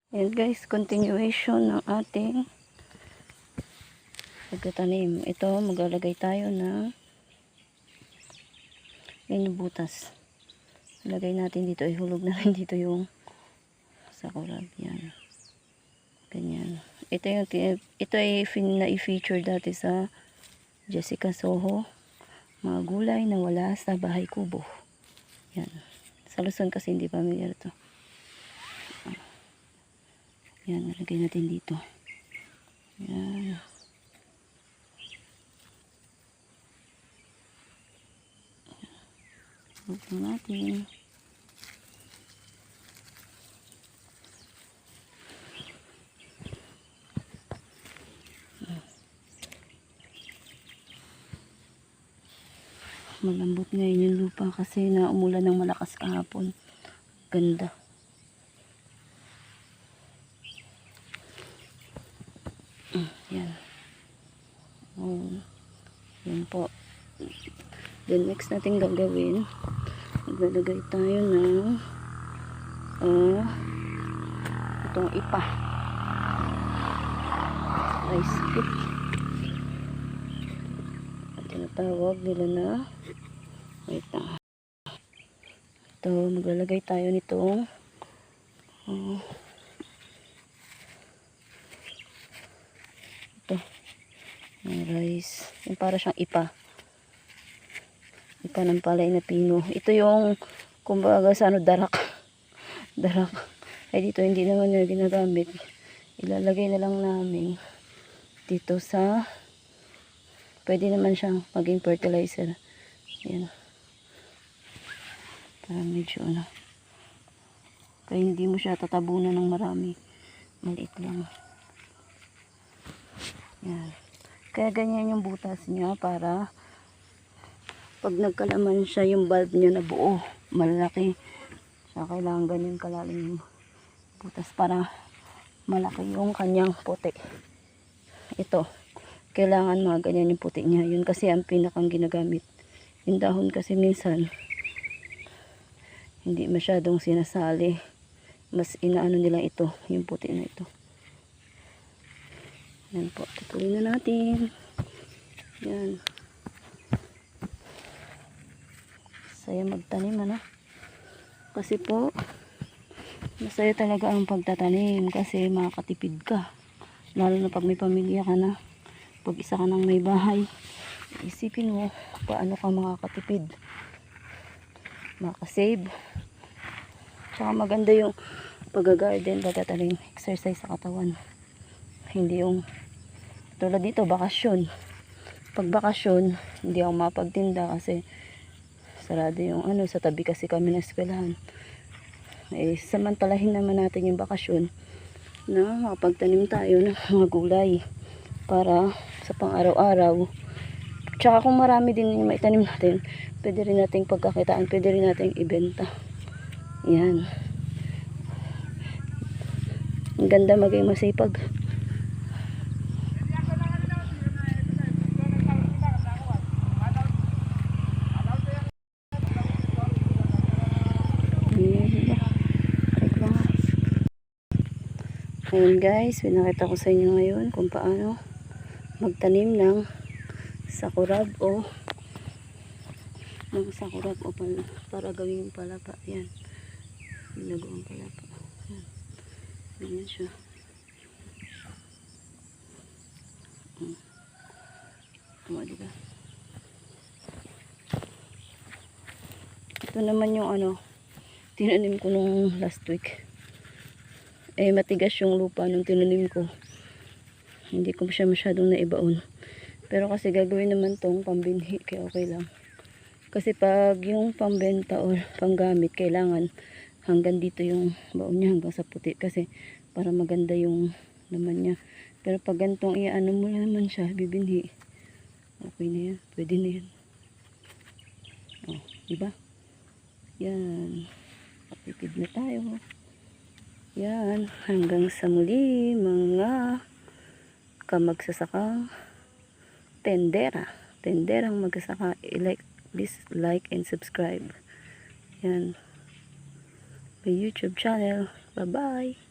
Ayan guys, continuation ng ating pagtatanim. Ito, maglalagay tayo ng butas. Lagay natin dito, ihulog natin dito yung sakura. Yan. Ganyan. Ito ay na-feature dati sa Jessica Soho. Mga gulay na wala sa bahay kubo. Yan. Sa Luzon kasi hindi familiar to. Yan, nalagay natin dito. Yan. Huwag natin. Malambot ngayon yung lupa kasi na umulan ng malakas kahapon. Ganda. Yan. Yan po. Then next natin gagawin, maglalagay tayo ng itong ipa. Rice pit. At tinatawag nila na ito, maglalagay tayo nitong ito, rice. Yung para siyang ipa ng palay na pino. Ito yung kumbaga sa darak. Darak. Ay dito hindi naman yung ginagamit. Ilalagay na lang namin dito sa, pwede naman siyang maging fertilizer. Yan. Para medyo kaya hindi mo siya tatabunan ng marami. Maliit lang. Yan. Kaya ganyan yung butas niya para pag nagkalaman siya yung bulb niya na buo, malaki. Kaya kailangan ganyan kalalim yung butas para malaki yung kanyang puti. Ito, kailangan mga ganyan yung puti niya. Yun kasi ang pinakang ginagamit. Yung dahon kasi minsan hindi masyadong sinasali. Mas inaano nila ito, yung puti na ito. Yan po, tutuloy na natin. Yan. Saya magtanim, kasi po masaya talaga ang pagtatanim kasi makakatipid ka, lalo na pag may pamilya ka na. Pag isa ka nang may bahay, isipin mo paano ka makakatipid, makasave. Tsaka maganda yung pag-garden, pagtatanim, exercise sa katawan. Hindi yung tulad dito, bakasyon. Pag bakasyon, hindi ako mapagtinda kasi sarado yung sa tabi kasi kami ng eskwelahan. Samantalahin naman natin yung bakasyon na makapagtanim tayo ng mga gulay para sa pang araw-araw. Tsaka kung marami din yung maitanim natin, pwede rin nating pagkakitaan, pwede rin nating ibenta. Yan. Ang ganda maging masipag. Ayan guys, pinakita ko sa inyo ngayon kung paano magtanim ng sakurab o para gawing palapa. Yan, ginagawang palapa. Yan, ganyan siya. Diba? Ito naman yung tinanim ko nung last week. Matigas yung lupa nung tinanim ko. Hindi ko siya masyadong naibaon. Pero kasi gagawin naman tong pambinhi, kaya okay lang. Kasi pag yung pambenta o panggamit, kailangan hanggang dito yung baon niya, hanggang sa puti. Kasi para maganda yung laman niya. Pero pag gantong iano mo naman siya, bibinhi, okay na yan. Pwede na yan. Diba? Yan. Patipid na tayo. Yan, hanggang sa muli mga kamagsasakang tenderang magsasaka. Please like and subscribe. Yan, my YouTube channel. Bye bye.